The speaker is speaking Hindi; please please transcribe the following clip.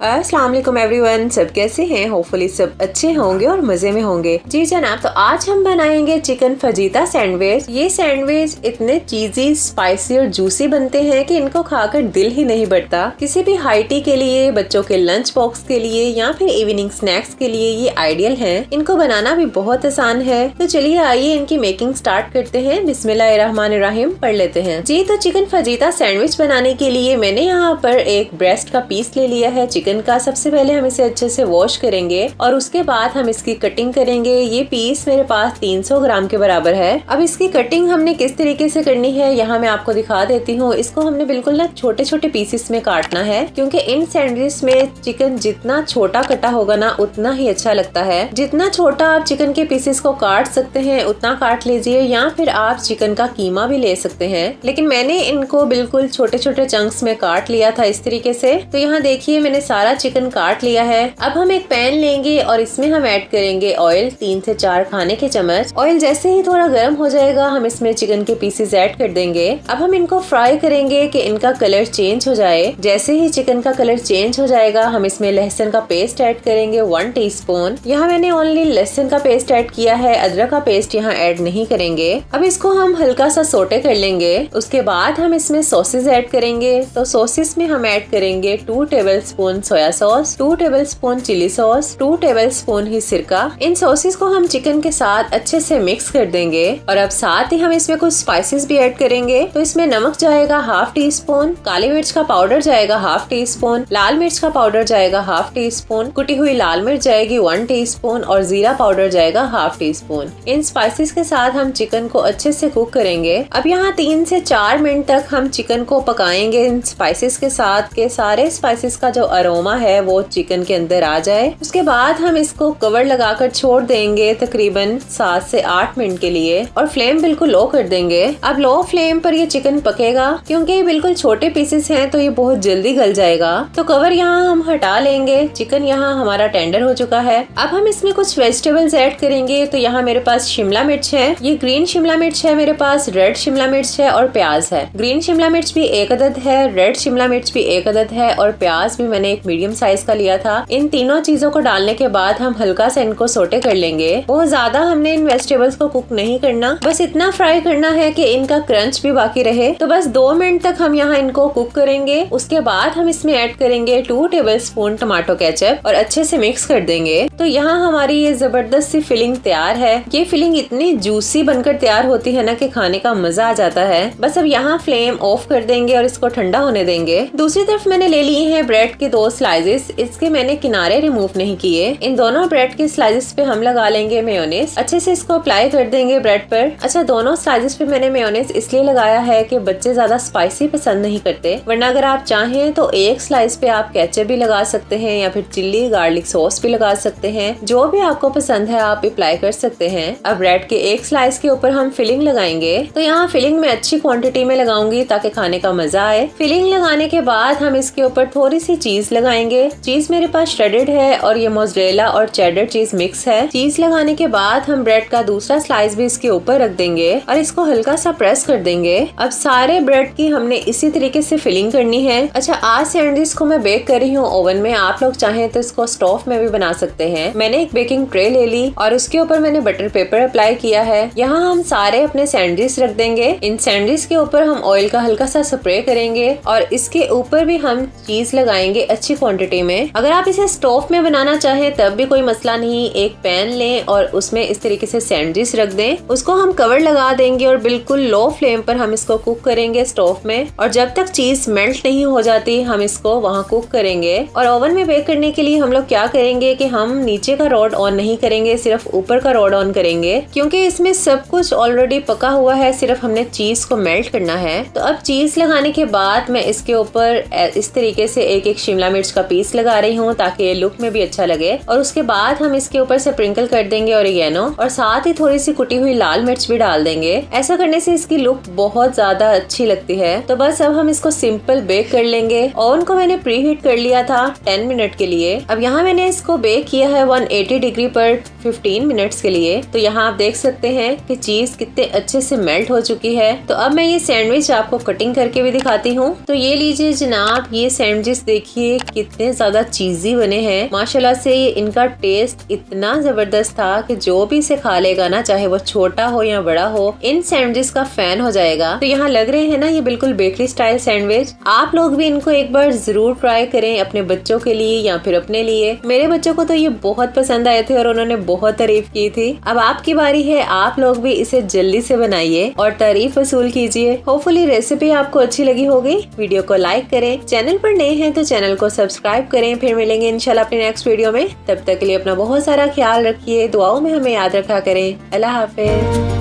अस्सलाम वालेकुम एवरीवन, सब कैसे हैं? होपफुली सब अच्छे होंगे और मजे में होंगे। जी जनाब, तो आज हम बनाएंगे चिकन फजीता सैंडविच। ये सैंडविच इतने चीजी, स्पाइसी और जूसी बनते हैं कि इनको खाकर दिल ही नहीं बढ़ता। किसी भी हाई टी के लिए, बच्चों के लंच बॉक्स के लिए या फिर इवनिंग स्नैक्स के लिए ये आइडियल है। इनको बनाना भी बहुत आसान है। तो चलिए आइए इनकी मेकिंग स्टार्ट करते हैं। बिस्मिल्लाहिर्रहमानिर्रहीम पढ़ लेते हैं। जी तो चिकन फजीता सैंडविच बनाने के लिए मैंने यहाँ पर एक ब्रेस्ट का पीस ले लिया है चिकन का। सबसे पहले हम इसे अच्छे से वॉश करेंगे और उसके बाद हम इसकी कटिंग करेंगे। ये पीस मेरे पास 300 ग्राम के बराबर है। अब इसकी कटिंग हमने किस तरीके से करनी है यहाँ मैं आपको दिखा देती हूँ। इसको हमने बिल्कुल ना छोटे छोटे पीसेस में काटना है, क्योंकि इन सैंडविच में चिकन जितना छोटा कटा होगा ना उतना ही अच्छा लगता है। जितना छोटा आप चिकन के पीसेस को काट सकते हैं उतना काट लीजिए, या फिर आप चिकन का कीमा भी ले सकते हैं। लेकिन मैंने इनको बिल्कुल छोटे छोटे चंक्स में काट लिया था इस तरीके से। तो यहाँ देखिए मैंने सारा चिकन काट लिया है। अब हम एक पैन लेंगे और इसमें हम ऐड करेंगे ऑयल, 3 से 4 खाने के चम्मच। ऑयल जैसे ही थोड़ा गर्म हो जाएगा हम इसमें चिकन के पीसेस ऐड कर देंगे। अब हम इनको फ्राई करेंगे कि इनका कलर चेंज हो जाए। जैसे ही चिकन का कलर चेंज हो जाएगा हम इसमें लहसुन का पेस्ट ऐड करेंगे 1 टीस्पून। यहाँ मैंने ओनली लहसुन का पेस्ट ऐड किया है, अदरक का पेस्ट यहाँ ऐड नहीं करेंगे। अब इसको हम हल्का सा सोटे कर लेंगे। उसके बाद हम इसमें सॉसेस ऐड करेंगे। तो सॉसेस में हम ऐड करेंगे 2 tablespoon soya sauce, 2 tablespoon chilli sauce, 2 tablespoon ही सिरका। इन सॉसेस को हम चिकन के साथ अच्छे से मिक्स कर देंगे। और अब साथ ही हम इसमें कुछ स्पाइसेस भी ऐड करेंगे। तो इसमें नमक जाएगा 1/2 टीस्पून, काली मिर्च का पाउडर जाएगा 1/2 टीस्पून, लाल मिर्च का पाउडर जाएगा 1/2 टीस्पून, कुटी हुई लाल मिर्च जाएगी 1 टीस्पून और जीरा पाउडर जाएगा 1/2 टीस्पून। इन स्पाइसेस के साथ हम चिकन को अच्छे से कुक करेंगे। अब यहाँ 3 से 4 मिनट तक हम चिकन को पकाएंगे इन स्पाइसेस के साथ, के सारे स्पाइसेस का जो अरोमा है वो चिकन के अंदर आ जाए। उसके बाद हम इसको कवर लगाकर छोड़ देंगे तकरीबन 7 से 8 मिनट के लिए और फ्लेम बिल्कुल लो कर देंगे। अब लो फ्लेम पर ये चिकन पकेगा, क्योंकि ये बिल्कुल छोटे पीसेस हैं तो ये बहुत जल्दी गल जाएगा। तो कवर यहाँ हम हटा लेंगे। चिकन यहाँ हमारा टेंडर हो चुका है। अब हम इसमें कुछ वेजिटेबल्स ऐड करेंगे। तो यहाँ मेरे पास शिमला मिर्च है, ये ग्रीन शिमला मिर्च है, मेरे पास रेड शिमला मिर्च है और प्याज है। ग्रीन शिमला मिर्च भी 1 अदद है, रेड शिमला मिर्च भी 1 अदद है और प्याज भी मैंने एक मीडियम साइज का लिया था। इन तीनों चीजों को डालने के बाद हम हल्का सा इनको सोटे कर लेंगे। बहुत ज्यादा हमने इन वेजिटेबल्स को कुक नहीं करना, बस इतना फ्राई करना है कि इनका क्रंच भी बाकी रहे। तो बस 2 मिनट तक हम यहाँ इनको कुक करेंगे। उसके बाद हम इसमें ऐड करेंगे 2 टेबलस्पून टमाटो केचप और अच्छे से मिक्स कर देंगे। तो यहाँ हमारी ये जबरदस्त सी फिलिंग तैयार है। ये फिलिंग इतनी जूसी बनकर तैयार होती है ना कि खाने का मजा आ जाता है। बस अब यहाँ फ्लेम ऑफ कर देंगे और इसको ठंडा होने देंगे। दूसरी तरफ मैंने ले लिए हैं ब्रेड के 2 स्लाइसेस। इसके मैंने किनारे रिमूव नहीं किए। इन दोनों ब्रेड के स्लाइसेस पे हम लगा लेंगे मेयोनेज। अच्छे से इसको अप्लाई कर देंगे ब्रेड पर। अच्छा, दोनों स्लाइसेस पे मैंने मेयोनेज इसलिए लगाया है कि बच्चे ज्यादा स्पाइसी पसंद नहीं करते, वरना अगर आप चाहें तो एक स्लाइस पे आप केचप भी लगा सकते हैं या फिर चिल्ली गार्लिक सॉस भी लगा सकते हैं। जो भी आपको पसंद है आप अप्लाई कर सकते हैं। अब ब्रेड के एक स्लाइस के ऊपर हम फिलिंग लगाएंगे। तो यहाँ फिलिंग में अच्छी क्वांटिटी में लगाऊंगी ताकि खाने का मजा आए। फिलिंग लगाने के बाद हम इसके ऊपर थोड़ी सी चीज लगाएंगे। चीज मेरे पास श्रेडेड है और ये मोज़रेला और चेडर चीज मिक्स है। चीज लगाने के बाद हम ब्रेड का दूसरा स्लाइस भी इसके ऊपर रख देंगे और इसको हल्का सा प्रेस कर देंगे। अब सारे ब्रेड की हमने इसी तरीके से फिलिंग करनी है। अच्छा, आज सैंडविच को मैं बेक कर रही हूँ ओवन में। आप लोग चाहें तो इसको स्टोव में भी बना सकते हैं। मैंने एक बेकिंग ट्रे ले ली और उसके ऊपर मैंने बटर पेपर अप्लाई किया है। यहाँ हम सारे अपने सैंडविच रख देंगे। इन सैंडविच के ऊपर हम ऑयल का हल्का सा स्प्रे करेंगे और इसके ऊपर भी हम चीज लगाएंगे अच्छी क्वांटिटी में। अगर आप इसे स्टोव में बनाना चाहें तब भी कोई मसला नहीं। एक पैन लें और उसमें इस तरीके से सैंडविच रख दें। उसको हम कवर लगा देंगे और बिल्कुल लो फ्लेम पर हम इसको कुक करेंगे स्टोव में। और जब तक चीज मेल्ट नहीं हो जाती हम इसको वहाँ कुक करेंगे। और ओवन में बेक करने के लिए हम लोग क्या करेंगे कि हम नीचे का रॉड ऑन नहीं करेंगे, सिर्फ ऊपर का रॉड ऑन करेंगे, क्योंकि इसमें सब कुछ ऑलरेडी पका हुआ है, सिर्फ हमने चीज को मेल्ट करना है। तो अब चीज लगाने के बाद मैं इसके ऊपर इस तरीके से एक एक शिमला मिर्च का पीस लगा रही हूँ ताकि ये लुक में भी अच्छा लगे। और उसके बाद हम इसके ऊपर से स्प्रिंकल कर देंगे ऑरिगेनो और साथ ही थोड़ी सी कुटी हुई लाल मिर्च भी डाल देंगे। ऐसा करने से इसकी लुक बहुत ज्यादा अच्छी लगती है। तो बस अब हम इसको सिंपल बेक कर लेंगे। ओवन को मैंने प्री हीट कर लिया था 10 मिनट के लिए। अब यहाँ मैंने इसको बेक किया है 180 डिग्री पर 15 मिनट्स के लिए। तो यहाँ आप देख सकते हैं कि चीज कितने अच्छे से मेल्ट हो चुकी है। तो अब मैं ये सैंडविच आपको कटिंग करके भी दिखाती हूँ। तो ये लीजिए जनाब, ये सैंडविच देखिए कितने ज्यादा चीजी बने हैं माशाल्लाह से। ये इनका टेस्ट इतना जबरदस्त था कि जो भी इसे खा लेगा ना, चाहे वो छोटा हो या बड़ा हो, इन सैंडविच का फैन हो जाएगा। तो यहाँ लग रहे हैं ना ये बिल्कुल बेकरी स्टाइल सैंडविच। आप लोग भी इनको एक बार जरूर ट्राई करें अपने बच्चों के लिए या फिर अपने लिए। मेरे बच्चों को तो ये बहुत पसंद आए थे और उन्होंने बहुत तारीफ की थी। अब आपकी बारी है, आप लोग भी इसे जल्दी से बनाइए और तारीफ वसूल कीजिए। होपफुली रेसिपी आपको अच्छी लगी होगी। वीडियो को लाइक करें, चैनल पर नए हैं तो चैनल को सब्सक्राइब करें। फिर मिलेंगे इंशाल्लाह अपने नेक्स्ट वीडियो में। तब तक के लिए अपना बहुत सारा ख्याल रखिए, दुआओं में हमें याद रखा करें। अल्लाह हाफिज।